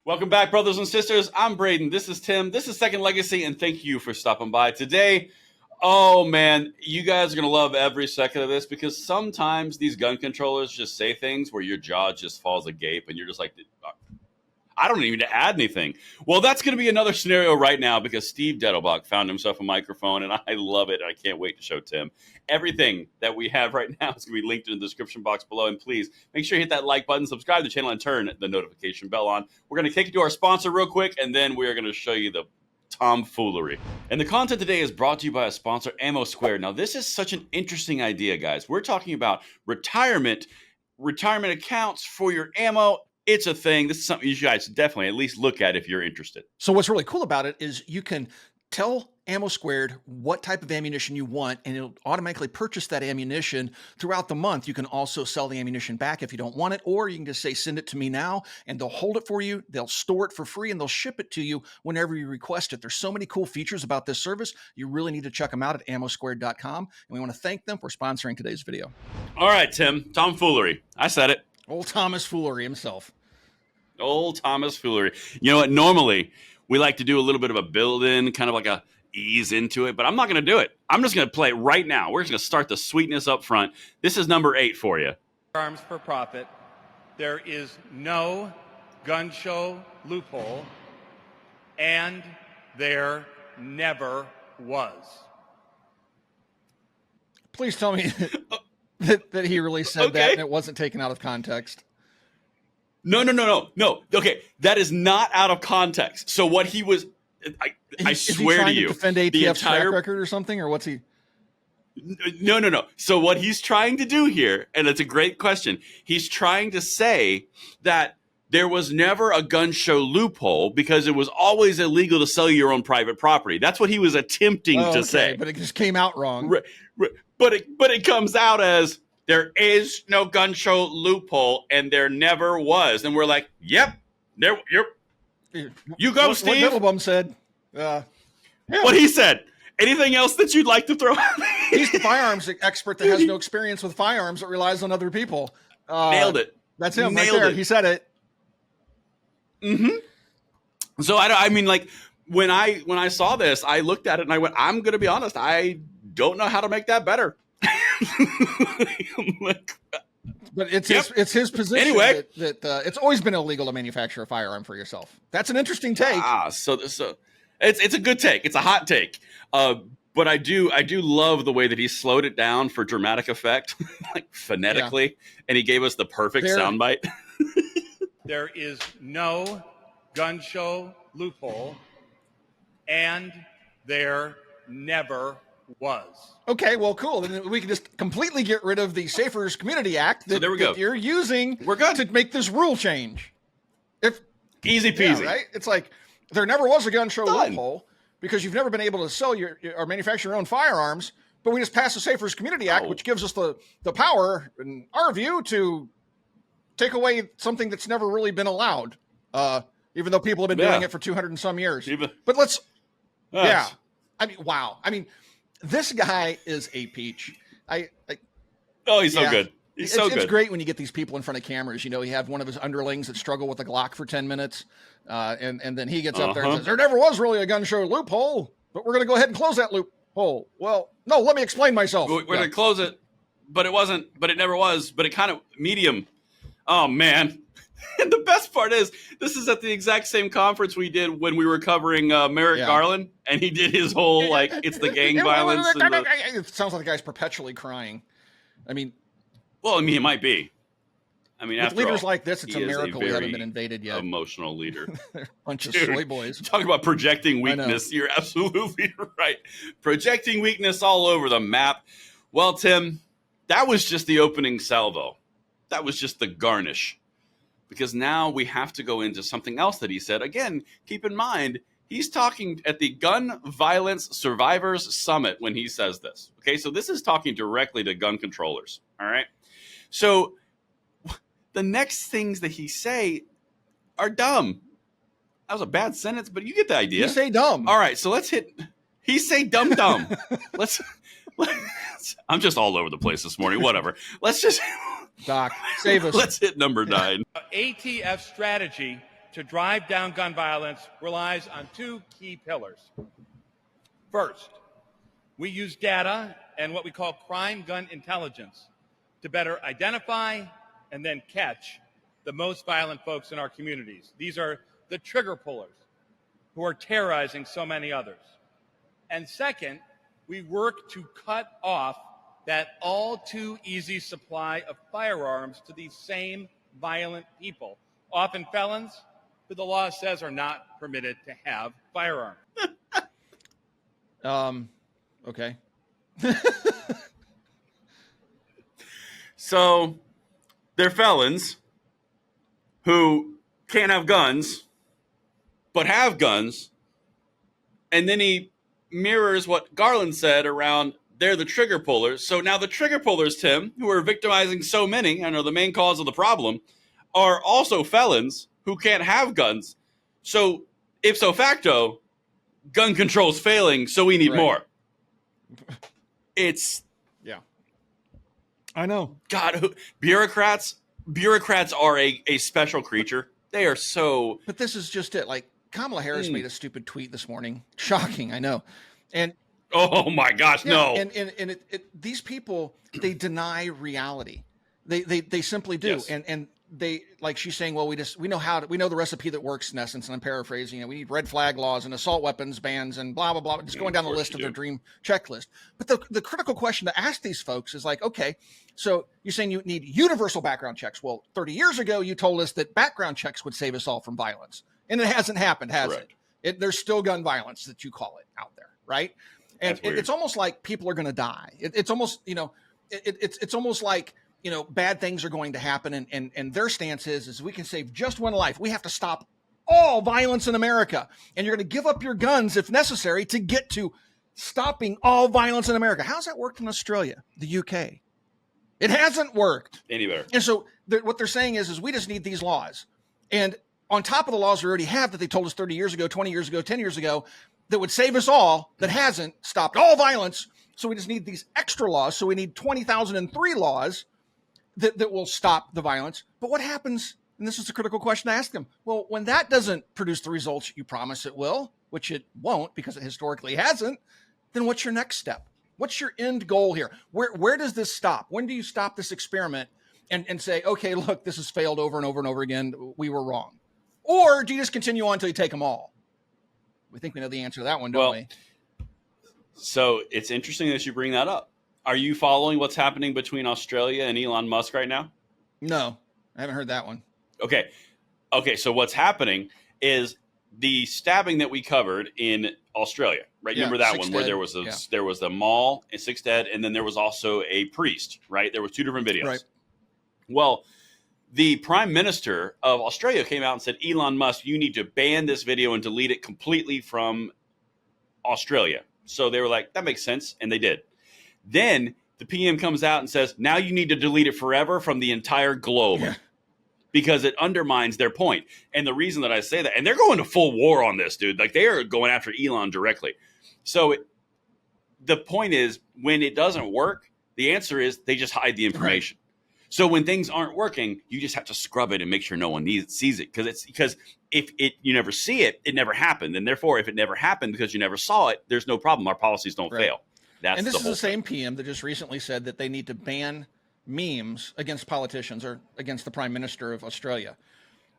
Welcome back, brothers and sisters. I'm Braden. This is Tim. This is Second Legacy, and thank you for stopping by today. Oh, man, you guys are going to love every second of this because sometimes these gun controllers just say things where your jaw just falls agape and you're just like, I don't even need to add anything. Well, that's going to be another scenario right now because Steve Dettelbach found himself a microphone, and I love it. I can't wait to show Tim. Everything that we have right now is going to be linked in the description box below, and please make sure you hit that like button, subscribe to the channel, and turn the notification bell on. We're going to kick it to our sponsor real quick, and then we are going to show you the tomfoolery. And the content today is brought to you by a sponsor, Ammo Squared. Now, this is such an interesting idea, guys. We're talking about retirement accounts for your ammo. It's a thing. This is something you guys definitely at least look at if you're interested. So what's really cool about it is you can tell Ammo Squared what type of ammunition you want, and it'll automatically purchase that ammunition throughout the month. You can also sell the ammunition back if you don't want it, or you can just say, send it to me now, and they'll hold it for you. They'll store it for free, and they'll ship it to you whenever you request it. There's so many cool features about this service. You really need to check them out at ammosquared.com, and we want to thank them for sponsoring today's video. All right, Tim, tomfoolery. I said it. Old Thomas Foolery himself. Old Thomas Foolery. You know what? Normally, we like to do a little bit of a build-in, kind of like a ease into it, but I'm not going to do it. I'm just going to play it right now. We're just going to start the sweetness up front. This is number 8 for you. Arms for profit. There is no gun show loophole, and there never was. Please tell me that he really said that and it wasn't taken out of context. No. Okay, that is not out of context. So what he was, I swear to you, defend ATF track record or something, or what's he? No. So what he's trying to do here, and it's a great question, he's trying to say that there was never a gun show loophole because it was always illegal to sell your own private property. That's what he was attempting to say. But it just came out wrong. Right. But it comes out as there is no gun show loophole and there never was. And we're like, yep, you go, Steve. What Dittlebum said. What he said. Anything else that you'd like to throw at me? He's the firearms expert that has no experience with firearms that relies on other people. Nailed it. That's him right there. He said it. Mm-hmm. So I mean, like when I saw this, I looked at it and I went, I'm going to be honest, I don't know how to make that better. But it's his position anyway, that it's always been illegal to manufacture a firearm for yourself. That's an interesting take. So it's a good take. It's a hot take. But I do love the way that he slowed it down for dramatic effect, like phonetically, and he gave us the perfect soundbite. There is no gun show loophole, and there never was. Okay, well, cool. Then we can just completely get rid of the Safer's Community Act that, that you're using to make this rule change. Easy peasy. Yeah, right? It's like there never was a gun show loophole because you've never been able to sell or manufacture your own firearms, but we just passed the Safer's Community Act, which gives us the power, in our view, to take away something that's never really been allowed, even though people have been doing it for 200 and some years. But let's, I mean, wow. I mean, this guy is a peach. He's so good. He's so good. It's great when you get these people in front of cameras. You know, you have one of his underlings that struggle with a Glock for 10 minutes, and then he gets up there and says, there never was really a gun show loophole, but we're going to go ahead and close that loophole. Well, no, let me explain myself. We're going to close it, but it wasn't, but it never was, but it kind of medium. Oh, man. And the best part is, this is at the exact same conference we did when we were covering Merrick Garland, and he did his whole, like, it's the gang violence. It sounds like the guy's perpetually crying. I mean... Well, I mean, it might be. I mean, with leaders like this, it's a miracle we haven't been invaded yet. Emotional leader. They're a bunch of soy boys. Talk about projecting weakness. You're absolutely right. Projecting weakness all over the map. Well, Tim, that was just the opening salvo. That was just the garnish. Because now we have to go into something else that he said. Again, keep in mind, he's talking at the Gun Violence Survivors Summit when he says this. Okay, so this is talking directly to gun controllers. All right. So the next things that he say are dumb. That was a bad sentence, but you get the idea. You say dumb. All right, so let's hit. He say dumb. let's. I'm just all over the place this morning. Whatever. Let's just. Doc, save us. Let's hit number 9. ATF Strategy to drive down gun violence relies on two key pillars. First, we use data and what we call crime gun intelligence to better identify and then catch the most violent folks in our communities. These are the trigger pullers who are terrorizing so many others. And second, we work to cut off that all too easy supply of firearms to these same violent people, often felons who the law says are not permitted to have firearms. Okay. So they're felons who can't have guns, but have guns. And then he mirrors what Garland said around they're the trigger pullers. So now the trigger pullers, Tim, who are victimizing so many and are the main cause of the problem, are also felons who can't have guns. So ipso facto, gun control's failing, so we need more. It's... Yeah. I know. God, bureaucrats are a special creature. They are so... But this is just it. Like, Kamala Harris made a stupid tweet this morning. Shocking, I know. And oh my gosh, no. And these people, they deny reality. They simply do. Yes. And they, like she's saying, well, we know the recipe that works in essence. And I'm paraphrasing, we need red flag laws and assault weapons bans and blah, blah, blah. Just going down the list of their dream checklist. But the critical question to ask these folks is like, okay, so you're saying you need universal background checks. Well, 30 years ago, you told us that background checks would save us all from violence. And it hasn't happened, has it? There's still gun violence that you call it out there, right? And it's almost like people are going to die. It's almost, it's almost like, bad things are going to happen. And their stance is we can save just one life. We have to stop all violence in America. And you're going to give up your guns if necessary to get to stopping all violence in America. How's that worked in Australia, the UK? It hasn't worked. Any better. And so what they're saying is we just need these laws. And on top of the laws we already have that they told us 30 years ago, 20 years ago, 10 years ago, that would save us all, that hasn't stopped all violence. So we just need these extra laws. So we need 20,003 laws that will stop the violence. But what happens, and this is a critical question to ask them, well, when that doesn't produce the results you promise it will, which it won't because it historically hasn't, then what's your next step? What's your end goal here? Where does this stop? When do you stop this experiment and say, okay, look, this has failed over and over and over again. We were wrong. Or do you just continue on until you take them all? We think we know the answer to that one, don't we? So it's interesting that you bring that up. Are you following what's happening between Australia and Elon Musk right now? No, I haven't heard that one. Okay. So what's happening is the stabbing that we covered in Australia, right? Yeah, remember that 6 one where dead. there was the mall and 6 dead, and then there was also a priest, right? There was 2 different videos. Right. Well, the Prime Minister of Australia came out and said, Elon Musk, you need to ban this video and delete it completely from Australia. So they were like, that makes sense. And they did. Then the PM comes out and says, now you need to delete it forever from the entire globe because it undermines their point. And the reason that I say that, and they're going to full war on this, dude, like they are going after Elon directly. So the point is, when it doesn't work, the answer is they just hide the information. Right. So when things aren't working, you just have to scrub it and make sure no one sees it. Because if you never see it, it never happened. And therefore, if it never happened because you never saw it, there's no problem. Our policies don't fail. And this is the same PM that just recently said that they need to ban memes against politicians or against the Prime Minister of Australia.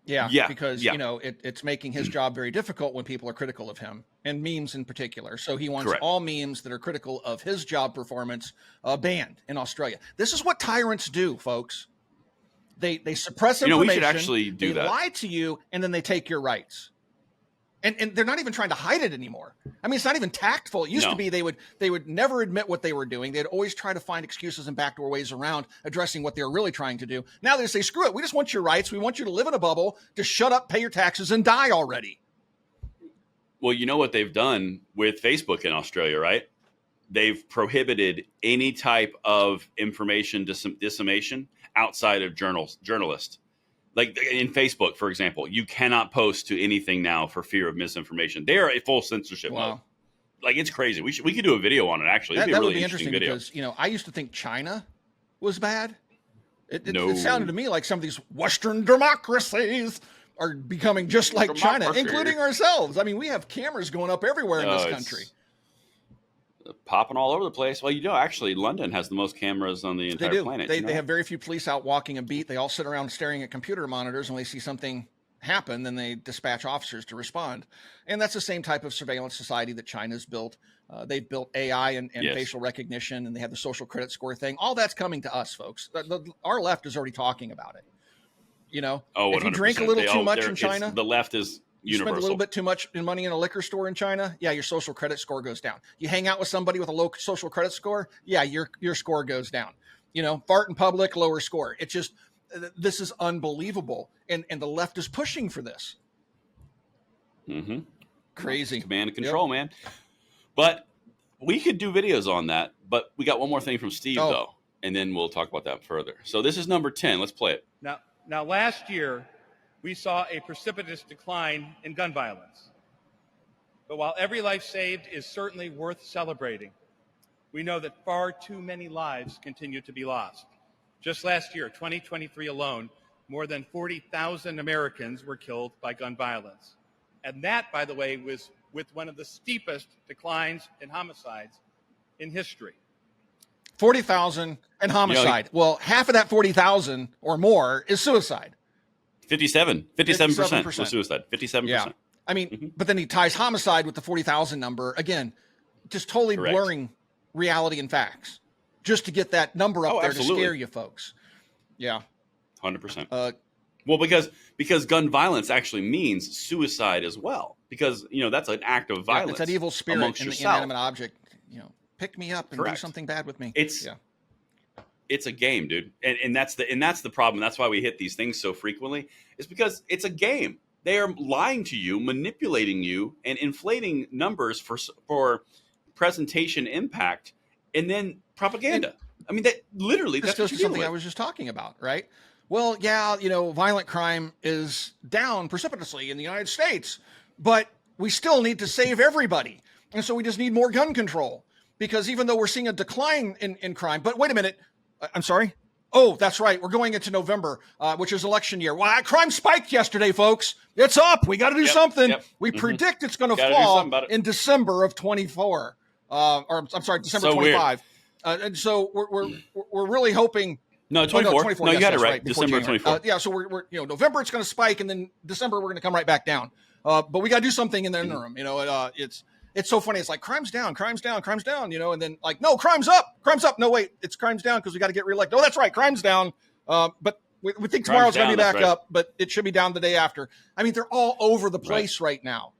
Yeah, because it's making his job very difficult when people are critical of him, and memes in particular. So he wants all memes that are critical of his job performance banned in Australia. This is what tyrants do, folks. They suppress information. We should actually do that. They lie to you, and then they take your rights. And they're not even trying to hide it anymore. I mean, it's not even tactful. It used to be they would never admit what they were doing. They'd always try to find excuses and backdoor ways around addressing what they were really trying to do. Now they say, screw it. We just want your rights. We want you to live in a bubble. Just shut up, pay your taxes, and die already. Well, you know what they've done with Facebook in Australia, right? They've prohibited any type of information dissemination outside of journalists. Like in Facebook, for example, you cannot post to anything now for fear of misinformation. They are a full censorship mode. Like, it's crazy. We could do a video on it, actually. It'd be a really interesting video. Because, I used to think China was bad. It sounded to me like some of these Western democracies are becoming just like China, Democracy. including ourselves. I mean, we have cameras going up everywhere in this country. Popping all over the place. Well, actually, London has the most cameras on the entire planet. They have very few police out walking a beat. They all sit around staring at computer monitors, and when they see something happen, then they dispatch officers to respond. And that's the same type of surveillance society that China's built. They've built AI and Yes. facial recognition, and they have the social credit score thing. All that's coming to us, folks. Our left is already talking about it. You know, if you drink a little too much in China, the left is you universal. spend a little bit too much in money in a liquor store in China, yeah, your social credit score goes down. You hang out with somebody with a low social credit score, yeah, your score goes down. You know, fart in public, lower score. It's just, this is unbelievable, and the left is pushing for this. Mm-hmm. Crazy. Command and control, man. But we could do videos on that, but we got one more thing from Steve, though, and then we'll talk about that further. So this is number 10. Let's play it. Now last year, we saw a precipitous decline in gun violence. But while every life saved is certainly worth celebrating, we know that far too many lives continue to be lost. Just last year, 2023 alone, more than 40,000 Americans were killed by gun violence. And that, by the way, was with one of the steepest declines in homicides in history. 40,000 and homicide. Well, half of that 40,000 or more is suicide. 57% was suicide. 57%. Yeah. I mean, but then he ties homicide with the 40,000 number. Again, just totally blurring reality and facts just to get that number up there to scare you folks. Yeah. 100%. Well, because gun violence actually means suicide as well. Because, that's an act of violence. It's that evil spirit in the inanimate object. Pick me up and do something bad with me. It's a game, dude. And that's the problem. That's why we hit these things so frequently. It's because it's a game. They are lying to you, manipulating you, and inflating numbers for presentation impact, and then propaganda. I mean, that literally this goes to something I was just talking about, right? Well, yeah, violent crime is down precipitously in the United States, but we still need to save everybody. And so we just need more gun control, because even though we're seeing a decline in crime, but wait a minute, I'm sorry. Oh, that's right. We're going into November, which is election year. Well, crime spiked yesterday, folks. It's up. We got to do something. We predict it's going to fall in December of 24. Or I'm sorry, December 25. And so we're really hoping. No, 24. 24. No, you had it right. December 24. Yeah. So we're November it's going to spike, and then December we're going to come right back down. But we got to do something in the interim. It's so funny. It's like crime's down, and then like, no, crime's up. No, wait, it's crime's down because we got to get reelected. Oh, that's right, crime's down. But we think tomorrow's going to be back up, but it should be down the day after. I mean, they're all over the place right now.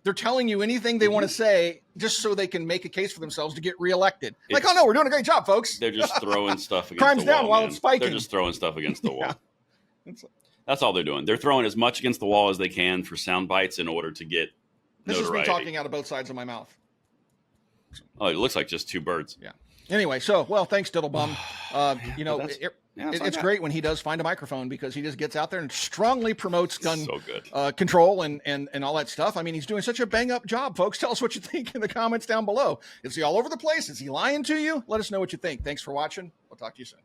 They're telling you anything they want to say just so they can make a case for themselves to get reelected. Like, oh no, we're doing a great job, folks. They're just throwing stuff against crime's the wall. Down while it's spiking. They're just throwing stuff against the wall. That's all they're doing. They're throwing as much against the wall as they can for sound bites in order to get This is notoriety. me talking out of both sides of my mouth. Oh, it looks like just two birds. Yeah. Anyway, thanks, Diddlebum. It's great when he does find a microphone, because he just gets out there and strongly promotes gun control and all that stuff. I mean, he's doing such a bang-up job, folks. Tell us what you think in the comments down below. Is he all over the place? Is he lying to you? Let us know what you think. Thanks for watching. We'll talk to you soon.